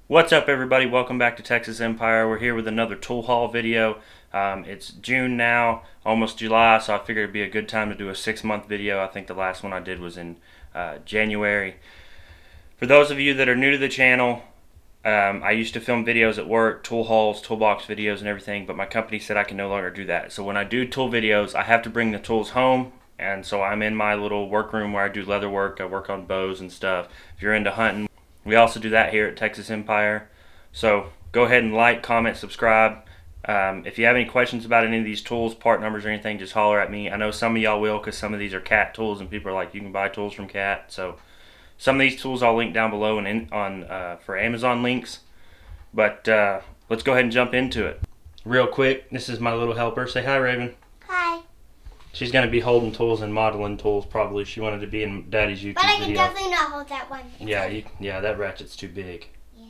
What's up, everybody? Welcome back to Texas Empire. We're here with another tool haul video. It's June now, almost July, so I figured it'd be a good time to do a 6-month video. I think the last one I did was in January. For those of you that are new to the channel, I used to film videos at work, tool hauls, toolbox videos and everything, but my company said I can no longer do that. So when I do tool videos, I have to bring the tools home, and so I'm in my little workroom where I do leather work. I work on bows and stuff. If you're into hunting, we also do that here at Texas Empire. So go ahead and like, comment, subscribe. If you have any questions about any of these tools, part numbers or anything, just holler at me. I know some of y'all will, because some of these are Cat tools and people are like, you can buy tools from Cat. So some of these tools I'll link down below and for Amazon links. But let's go ahead and jump into it. Real quick, this is my little helper. Say hi, Raven. Hi. She's going to be holding tools and modeling tools probably. She wanted to be in Daddy's YouTube video. But I can definitely not hold that one. Yeah, that ratchet's too big. Yeah.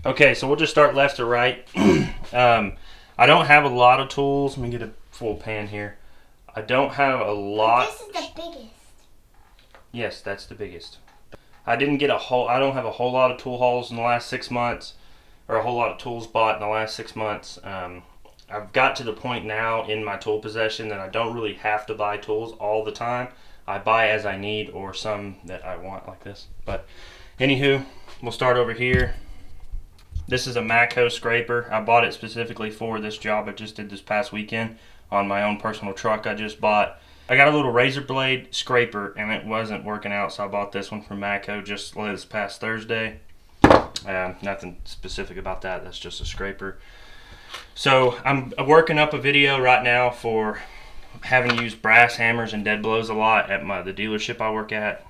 Okay, so we'll just start left to right. I don't have a lot of tools. Let me get a full pan here. I don't have a lot. This is the biggest. Yes, that's the biggest. I don't have a whole lot of tool hauls in the last 6 months, or a whole lot of tools bought in the last 6 months. I've got to the point now in my tool possession that I don't really have to buy tools all the time. I buy as I need, or some that I want, like this. But anywho, we'll start over here. This is a Matco scraper. I bought it specifically for this job I just did this past weekend on my own personal truck I just bought. I got a little razor blade scraper and it wasn't working out, so I bought this one from Matco just this past Thursday. Nothing specific about that, that's just a scraper. So I'm working up a video right now for having to use brass hammers and dead blows a lot at the dealership I work at.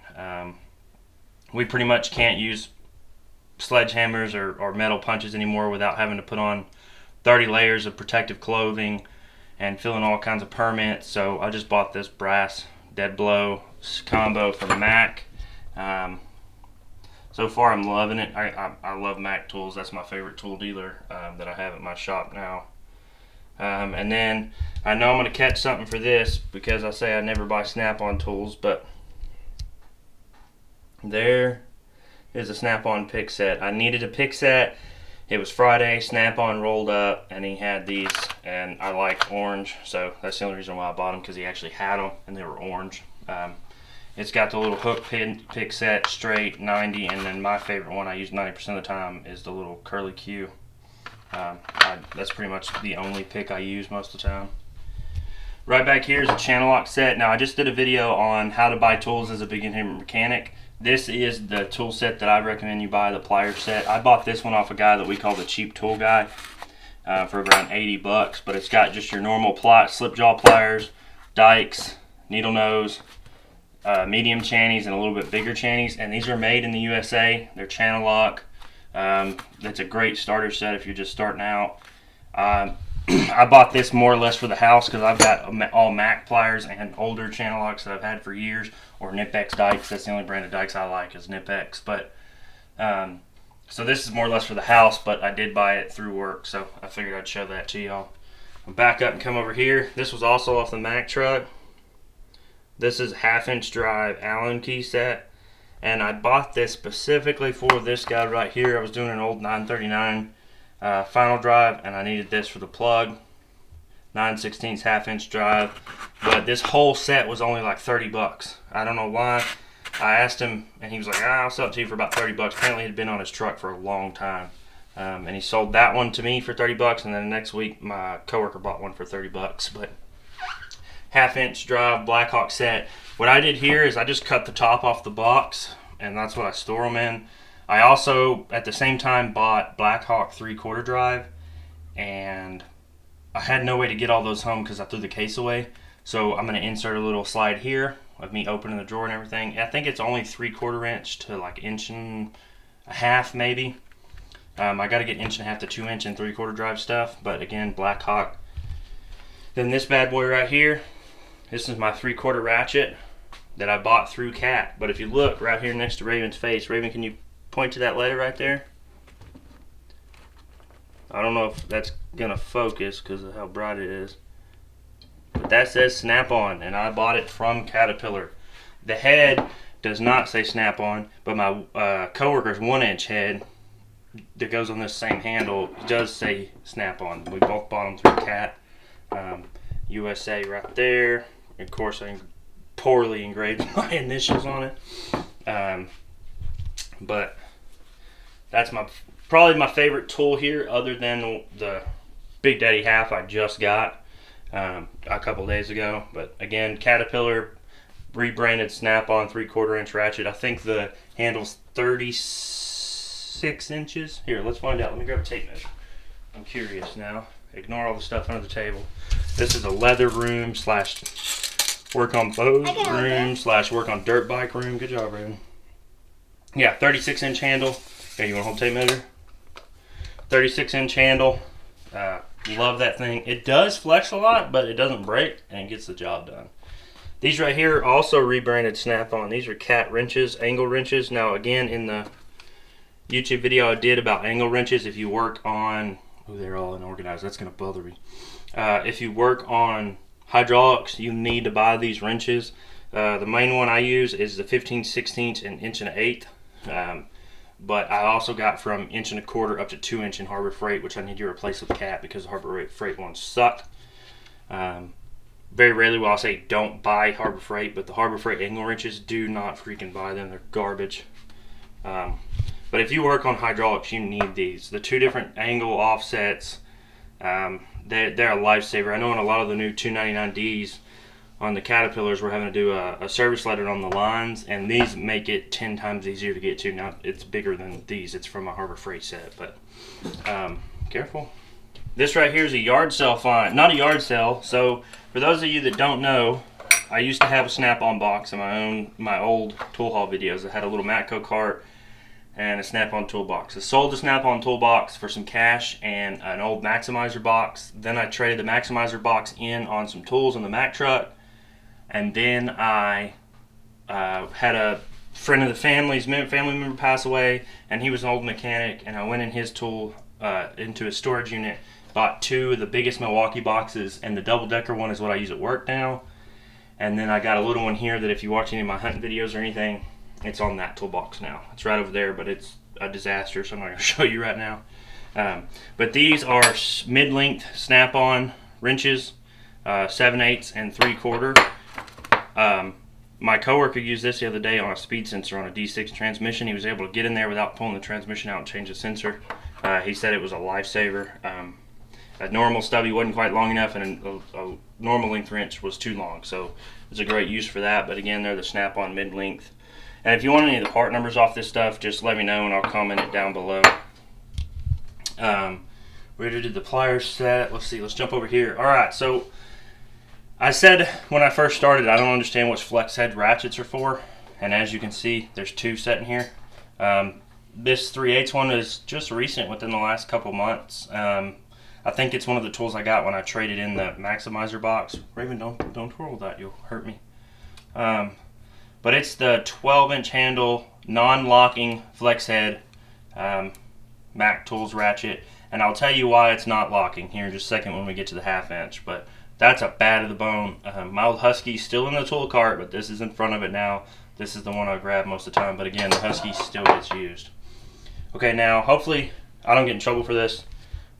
We pretty much can't use sledgehammers or metal punches anymore without having to put on 30 layers of protective clothing and fill in all kinds of permits. So I just bought this brass dead blow combo from Mac. So far I'm loving it. I love Mac tools. That's my favorite tool dealer that I have at my shop now. And then I know I'm going to catch something for this because I say I never buy Snap-on tools, but there is a Snap-on pick set. I needed a pick set. It was Friday. Snap-on rolled up and he had these, and I like orange, so that's the only reason why I bought them, because he actually had them and they were orange. It's got the little hook pin pick set, straight, 90, and then my favorite one I use 90% of the time is the little curly Q. That's pretty much the only pick I use most of the time. Right back here is a channel lock set. Now I just did a video on how to buy tools as a beginner mechanic. This is the tool set that I recommend you buy, the pliers set. I bought this one off a guy that we call the cheap tool guy for around 80 bucks, but it's got just your normal slip jaw pliers, dikes, needle nose, medium channies, and a little bit bigger channies, and these are made in the USA. They're channel lock. That's a great starter set if you're just starting out. I bought this more or less for the house because I've got all Mac pliers and older channel locks that I've had for years, or Nip-X dikes. That's the only brand of dikes I like, is Nip-X. But so this is more or less for the house, but I did buy it through work, so I figured I'd show that to y'all. I'll back up and come over here. This was also off the Mac truck. This is 1/2-inch drive Allen key set, and I bought this specifically for this guy right here. I was doing an old 939 final drive, and I needed this for the plug. 9/16 1/2-inch drive, but this whole set was only like 30 bucks. I don't know why. I asked him, and he was like, I'll sell it to you for about 30 bucks. Apparently it had been on his truck for a long time. And he sold that one to me for 30 bucks, and then the next week my coworker bought one for 30 bucks. But 1/2-inch drive Blackhawk set. What I did here is I just cut the top off the box, and that's what I store them in. I also at the same time bought Blackhawk 3/4 drive, and I had no way to get all those home because I threw the case away. So I'm going to insert a little slide here of me opening the drawer and everything. I think it's only 3/4 inch to like 1.5 inches maybe. I got to get 1.5 to 2 inch and 3/4 drive stuff, but again, Blackhawk. Then this bad boy right here, this is my 3/4 ratchet that I bought through Cat. But if you look right here next to Raven's face, Raven, can you point to that letter right there? I don't know if that's gonna focus because of how bright it is, but that says Snap-on, and I bought it from Caterpillar. The head does not say Snap-on, but my coworker's 1-inch head that goes on this same handle does say Snap-on. We both bought them through Cat. USA right there. Of course, I poorly engraved my initials on it. But that's probably my favorite tool here, other than the Big Daddy half I just got a couple days ago. But again, Caterpillar rebranded Snap-on 3/4 inch ratchet. I think the handle's 36 inches. Here, let's find out. Let me grab a tape measure. I'm curious now. Ignore all the stuff under the table. This is a leather room slash work on boat room slash work on dirt bike room. Good job, Raven. Yeah, 36 inch handle. Here, you want to hold tape measure? 36 inch handle. Love that thing. It does flex a lot, but it doesn't break and it gets the job done. These right here also rebranded Snap-on. These are Cat wrenches, angle wrenches. Now again, in the YouTube video I did about angle wrenches, if you work on, oh, they're all unorganized, that's gonna bother me. If you work on hydraulics, you need to buy these wrenches. The main one I use is the 15/16 and 1 1/8. But I also got from 1 1/4 up to 2 inch in Harbor Freight, which I need to replace with Cat because the Harbor Freight ones suck. Very rarely will I say don't buy Harbor Freight, but the Harbor Freight angle wrenches, do not freaking buy them. They're garbage. But if you work on hydraulics, you need these. The 2 different angle offsets, they're a lifesaver. I know in a lot of the new 299Ds on the Caterpillars, we're having to do a service letter on the lines, and these make it 10 times easier to get to. Now, it's bigger than these. It's from a Harbor Freight set, but careful. This right here is a yard sale find. Not a yard sale. So for those of you that don't know, I used to have a Snap-on box in my old tool haul videos. I had a little Matco cart and a Snap-on toolbox. I sold the Snap-on toolbox for some cash and an old Maximizer box. Then I traded the Maximizer box in on some tools in the Mack truck. And then I had a friend of the family member pass away, and he was an old mechanic, and I went in his tool into a storage unit, bought 2 of the biggest Milwaukee boxes, and the double-decker one is what I use at work now. And then I got a little one here that if you watch any of my hunting videos or anything, it's on that toolbox now. It's right over there, but it's a disaster, so I'm not going to show you right now. But these are mid-length Snap-on wrenches, 7/8 and 3/4. My coworker used this the other day on a speed sensor on a D6 transmission. He was able to get in there without pulling the transmission out and change the sensor. He said it was a lifesaver. A normal stubby wasn't quite long enough, and a normal length wrench was too long, so it's a great use for that. But again, they're the Snap-on mid-length. And if you want any of the part numbers off this stuff, just let me know and I'll comment it down below. We already did the pliers set. Let's see, let's jump over here. Alright, so I said when I first started, I don't understand what flex head ratchets are for, and as you can see, there's 2 set in here. This 3/8 one is just recent, within the last couple months. I think it's one of the tools I got when I traded in the Maximizer box. Raven, don't twirl that, you'll hurt me. But it's the 12-inch handle, non-locking flex head Mack Tools ratchet, and I'll tell you why it's not locking here in just a second when we get to the 1/2 inch. But that's a bad of the bone. My old Husky's still in the tool cart, but this is in front of it now. This is the one I grab most of the time, but again, the Husky still gets used. Okay, now hopefully I don't get in trouble for this.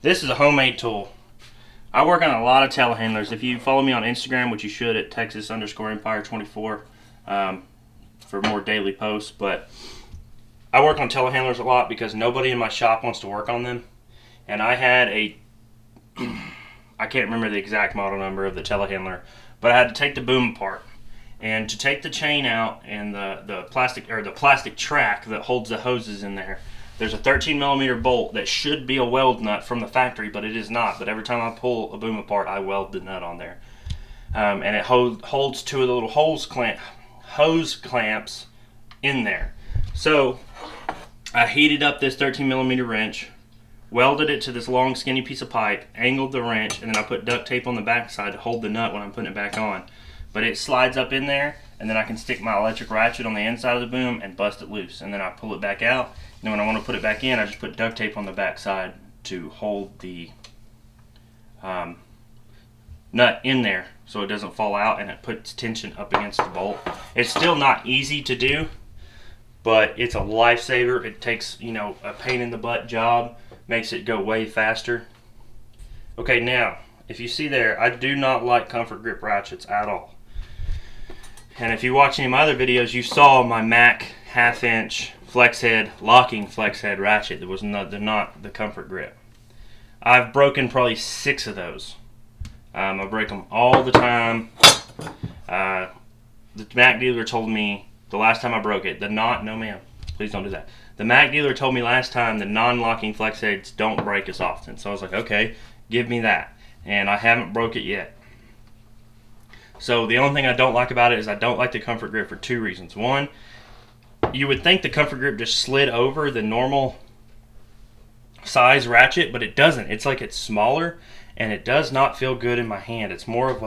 This is a homemade tool. I work on a lot of telehandlers. If you follow me on Instagram, which you should, at Texas_Empire24 for more daily posts, but I work on telehandlers a lot because nobody in my shop wants to work on them. And I had I can't remember the exact model number of the telehandler, but I had to take the boom apart. And to take the chain out and the plastic track that holds the hoses in there, there's a 13mm bolt that should be a weld nut from the factory, but it is not. But every time I pull a boom apart, I weld the nut on there. And it holds 2 of the little hose clamps in there. So I heated up this 13mm wrench, welded it to this long skinny piece of pipe, angled the wrench, and then I put duct tape on the back side to hold the nut when I'm putting it back on. But it slides up in there, and then I can stick my electric ratchet on the inside of the boom and bust it loose. And then I pull it back out. And when I want to put it back in, I just put duct tape on the back side to hold the nut in there so it doesn't fall out, and it puts tension up against the bolt. It's still not easy to do, but it's a lifesaver. It takes, you know, a pain in the butt job, makes it go way faster. Okay, now, if you see there, I do not like comfort grip ratchets at all. And if you watch any of my other videos, you saw my Mac 1/2 inch flex head, locking flex head ratchet that was not the comfort grip. I've broken probably 6 of those. I break them all the time. The Mac dealer told me the last time I broke it, no ma'am, please don't do that. The Mac dealer told me last time the non-locking flex heads don't break as often. So I was like, okay, give me that. And I haven't broke it yet. So the only thing I don't like about it is I don't like the comfort grip for 2 reasons. One, you would think the comfort grip just slid over the normal size ratchet, but it doesn't. It's like it's smaller, and it does not feel good in my hand. It's more of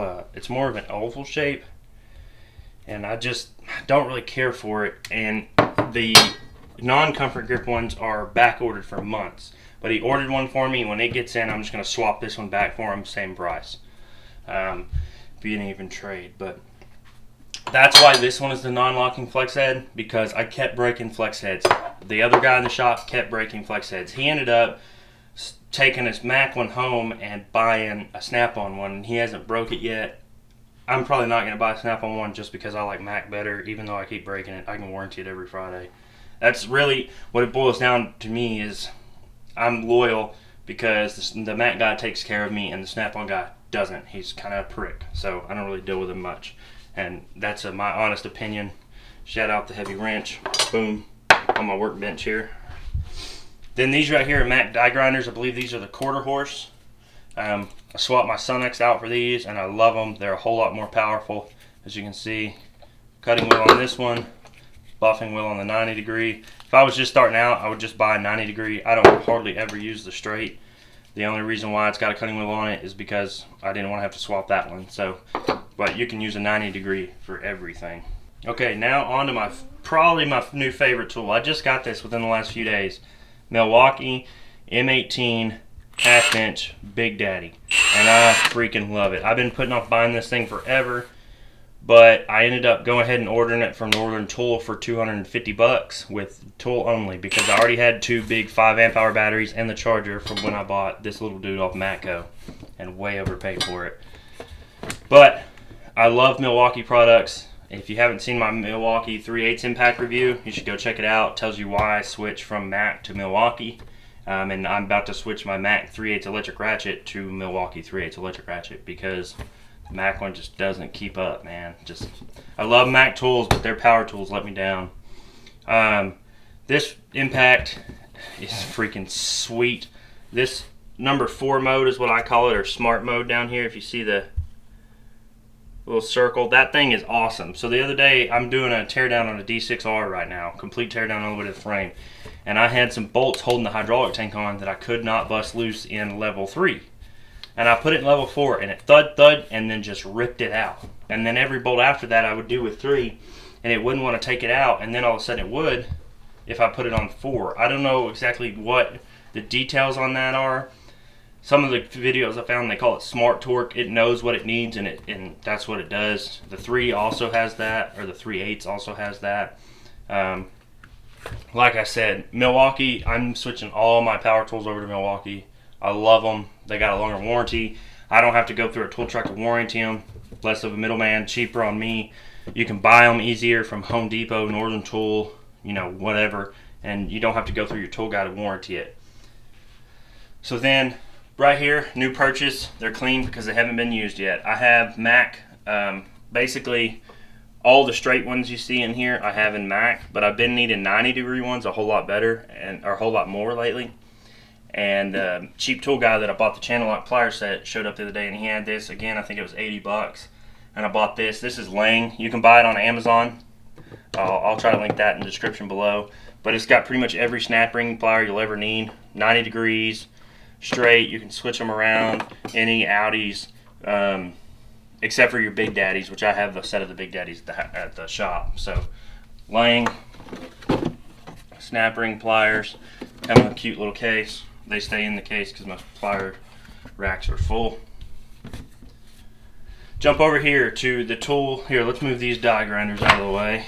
an oval shape, and I just don't really care for it. And the non-comfort grip ones are back ordered for months. But he ordered one for me. When it gets in, I'm just going to swap this one back for him, same price. Be an even trade. But that's why this one is the non-locking flex head, because I kept breaking flex heads. The other guy in the shop kept breaking flex heads. He ended up taking his Mac one home and buying a snap-on one, and he hasn't broke it yet. I'm probably not going to buy a snap-on one just because I like Mac better, even though I keep breaking it. I can warranty it every Friday. That's really what it boils down to me is I'm loyal because the Mac guy takes care of me and the snap-on guy doesn't. He's kind of a prick, so I don't really deal with him much. And that's my honest opinion. Shout out the heavy wrench. Boom. On my workbench here. Then these right here are Mac die grinders. I believe these are the 1/4 horse. I swapped my Sunex out for these, and I love them. They're a whole lot more powerful. As you can see, cutting wheel on this one, buffing wheel on the 90 degree. If I was just starting out, I would just buy a 90 degree. I don't hardly ever use the straight. The only reason why it's got a cutting wheel on it is because I didn't want to have to swap that one. So, but you can use a 90 degree for everything. Okay, now on to probably my new favorite tool. I just got this within the last few days. Milwaukee M18 1/2 inch Big Daddy. And I freaking love it. I've been putting off buying this thing forever, but I ended up going ahead and ordering it from Northern Tool for $250 with tool only, because I already had 2 big 5 amp hour batteries and the charger from when I bought this little dude off Matco, and way overpaid for it. But I love Milwaukee products. If you haven't seen my Milwaukee 3/8 impact review, you should go check it out. It tells you why I switched from Mac to Milwaukee. And I'm about to switch my Mac 3/8 electric ratchet to Milwaukee 3/8 electric ratchet, because the Mac one just doesn't keep up, man. I love Mac tools, but their power tools let me down. This impact is freaking sweet. This number 4 mode is what I call it, or smart mode down here. If you see the little circle, that thing is awesome. So the other day, I'm doing a teardown on a D6R right now, complete teardown all the way to the frame, and I had some bolts holding the hydraulic tank on that I could not bust loose in level 3, and I put it in level 4, and it thud, and then just ripped it out. And then every bolt after that I would do with 3, and it wouldn't want to take it out, and then all of a sudden it would if I put it on 4. I don't know exactly what the details on that are. Some of the videos I found, they call it smart torque. It knows what it needs, and that's what it does. The 3 also has that, or the 3/8 also has that. Like I said, Milwaukee, I'm switching all my power tools over to Milwaukee. I love them. They got a longer warranty. I don't have to go through a tool truck to warranty them. Less of a middleman, cheaper on me. You can buy them easier from Home Depot, Northern Tool, you know, whatever, and you don't have to go through your tool guy to warranty it. So then, right here, new purchase. They're clean because they haven't been used yet. I have Mac, basically all the straight ones you see in here I have in Mac, but I've been needing 90 degree ones a whole lot better, or a whole lot more lately. And cheap tool guy that I bought the channel lock plier set showed up the other day, and he had this. Again, I think it was $80, and I bought this. This is Lang. You can buy it on Amazon. I'll try to link that in the description below. But it's got pretty much every snap ring plier you'll ever need. 90 degrees, straight. You can switch them around. Any outies, except for your Big Daddies, which I have a set of the Big Daddies at the shop. So, Lang snap ring pliers come in a cute little case. They stay in the case because my plier racks are full. Jump over here to the tool. Here, let's move these die grinders out of the way.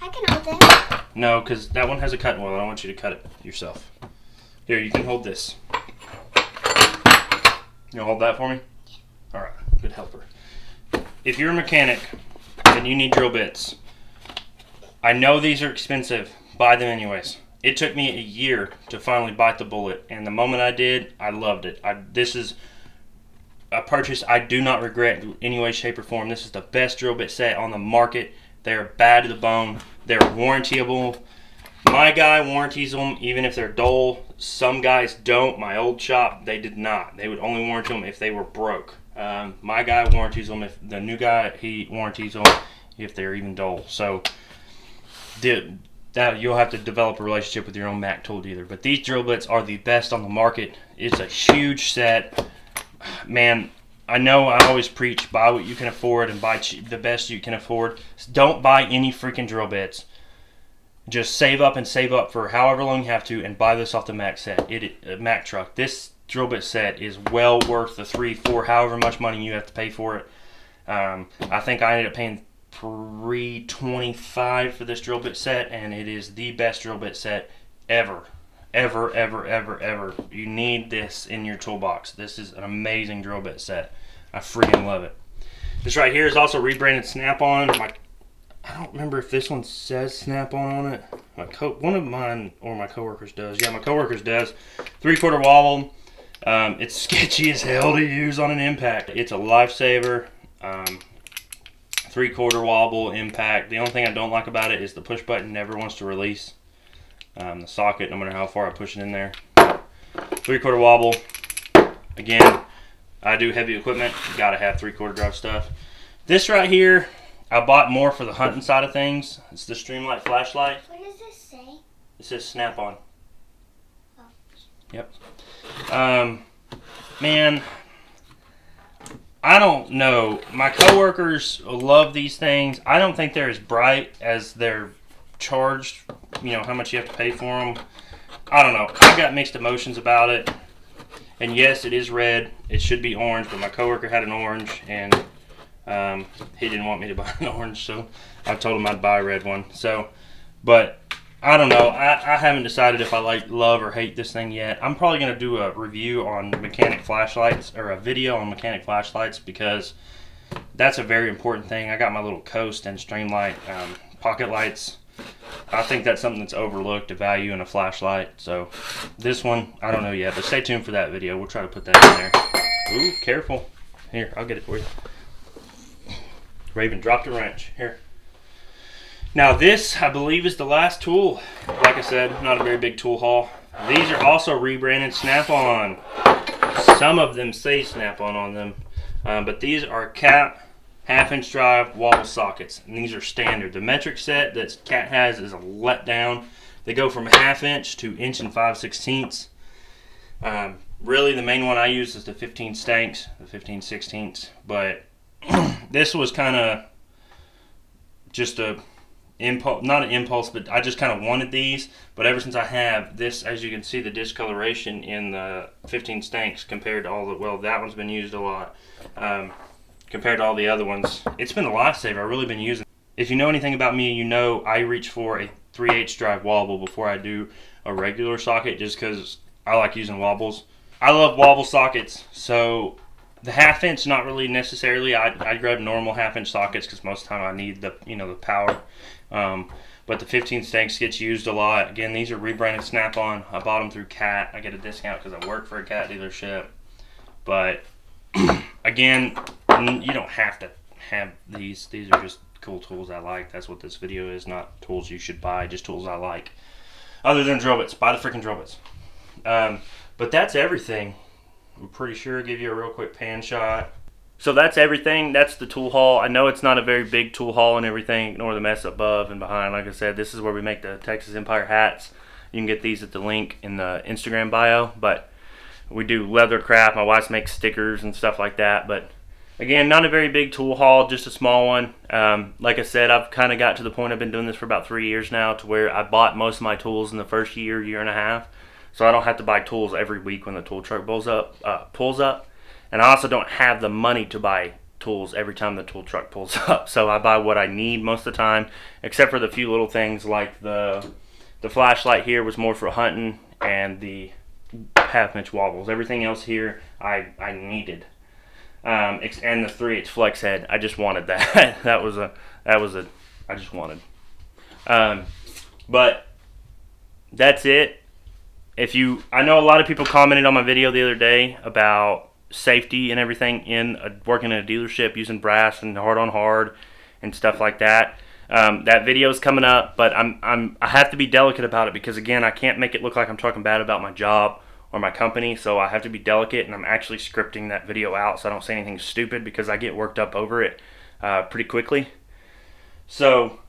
I can hold it. No, because that one has a cutting wheel. I don't want you to cut it yourself. Here, you can hold this. You hold that for me? All right, good helper. If you're a mechanic and you need drill bits, I know these are expensive. Buy them anyways. It took me a year to finally bite the bullet, and the moment I did, I loved it. This is a purchase I do not regret in any way, shape, or form. This is the best drill bit set on the market. They are bad to the bone. They're warrantyable. My guy warranties them even if they're dull. Some guys don't. My old shop, they did not. They would only warranty them if they were broke. My guy warranties them. If the new guy, he warranties them if they're even dull. So that you'll have to develop a relationship with your own Mac tool dealer. But these drill bits are the best on the market. It's a huge set. Man, I know I always preach buy what you can afford and buy the best you can afford. Don't buy any freaking drill bits. Just save up for however long you have to and buy this off the Mac set. Mac truck. This drill bit set is well worth the $3, $4, however much money you have to pay for it. I think I ended up paying $325 for this drill bit set, and it is the best drill bit set ever. Ever. You need this in your toolbox. This is an amazing drill bit set. I freaking love it. This right here is also rebranded Snap-on. I don't remember if this one says Snap-on on it. One of mine or my coworkers does. Yeah, my coworkers does. 3/4 wobble. It's sketchy as hell to use on an impact. It's a lifesaver. 3/4 wobble impact. The only thing I don't like about it is the push button never wants to release. The socket, no matter how far I push it in there. 3/4 wobble. Again, I do heavy equipment. You gotta have 3/4 drive stuff. This right here, I bought more for the hunting side of things. It's the Streamlight flashlight. What does this say? It says Snap-on. Oh. Yep. Man, I don't know. My coworkers love these things. I don't think they're as bright as they're charged. You know, how much you have to pay for them. I don't know. I've got mixed emotions about it. And yes, it is red. It should be orange, but my coworker had an orange, and he didn't want me to buy an orange, so I told him I'd buy a red one. So, but I don't know. I haven't decided if I love or hate this thing yet. I'm probably going to do a review on mechanic flashlights, or a video on mechanic flashlights, because that's a very important thing. I got my little Coast and Streamlight pocket lights. I think that's something that's overlooked, a value in a flashlight. So this one, I don't know yet, but stay tuned for that video. We'll try to put that in there. Ooh, careful. Here, I'll get it for you. Raven dropped a wrench. Here. Now this, I believe, is the last tool. Like I said, not a very big tool haul. These are also rebranded Snap-on. Some of them say Snap-on on them, but these are Cat 1/2-inch drive wobble sockets, and these are standard. The metric set that Cat has is a letdown. They go from 1/2-inch to 1 5/16". Really, the main one I use is the 15 stanks, the 15/16. But this was kind of just a impulse, not an impulse, but I just kind of wanted these. But ever since I have this, as you can see, the discoloration in the 15 stanks compared to all the, well, that one's been used a lot. Compared to all the other ones, it's been a lifesaver. I've really been using it. If you know anything about me, you know I reach for a 3/8 drive wobble before I do a regular socket, just because I like using wobbles. I love wobble sockets, so the 1/2-inch not really necessarily. I grab normal 1/2-inch sockets because most of the time I need the the power. But the 15 stanks gets used a lot. Again, these are rebranded Snap-on. I bought them through Cat. I get a discount because I work for a Cat dealership. But again, you don't have to have these. These are just cool tools I like. That's what this video is, not tools you should buy, just tools I like. Other than drill bits. Buy the freaking drill bits. But that's everything. I'm pretty sure I'll give you a real quick pan shot. So that's everything. That's the tool haul. I know it's not a very big tool haul and everything. Ignore the mess above and behind. Like I said, this is where we make the Texas Empire hats. You can get these at the link in the Instagram bio. But we do leather craft. My wife makes stickers and stuff like that. But again, not a very big tool haul, just a small one. Like I said, I've kind of got to the point, I've been doing this for about 3 years now, to where I bought most of my tools in the first year, year and a half. So I don't have to buy tools every week when the tool truck pulls up. And I also don't have the money to buy tools every time the tool truck pulls up. So I buy what I need most of the time, except for the few little things like the flashlight here was more for hunting, and the half-inch wobbles. Everything else here I needed. And the 3/8 flex head, I just wanted that. that was a I just wanted. But that's it. I know a lot of people commented on my video the other day about safety and everything in working in a dealership using brass and hard on hard and stuff like that. That video is coming up, but I have to be delicate about it because, again, I can't make it look like I'm talking bad about my job or my company, so I have to be delicate, and I'm actually scripting that video out so I don't say anything stupid because I get worked up over it pretty quickly. So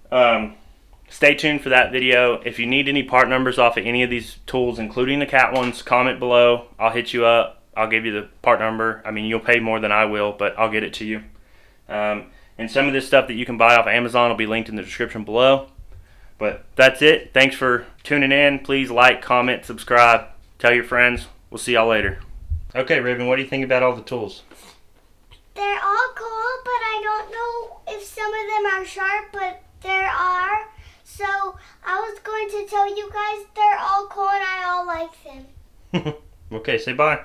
stay tuned for that video. If you need any part numbers off of any of these tools, including the cat ones, comment below. I'll hit you up. I'll give you the part number. I mean, you'll pay more than I will, but I'll get it to you. And some of this stuff that you can buy off Amazon will be linked in the description below. But that's it. Thanks for tuning in. Please like, comment, subscribe. Tell your friends. We'll see y'all later. Okay, Ribbon, what do you think about all the tools? They're all cool, but I don't know if some of them are sharp, but there are. So I was going to tell you guys they're all cool and I all like them. Okay, say bye.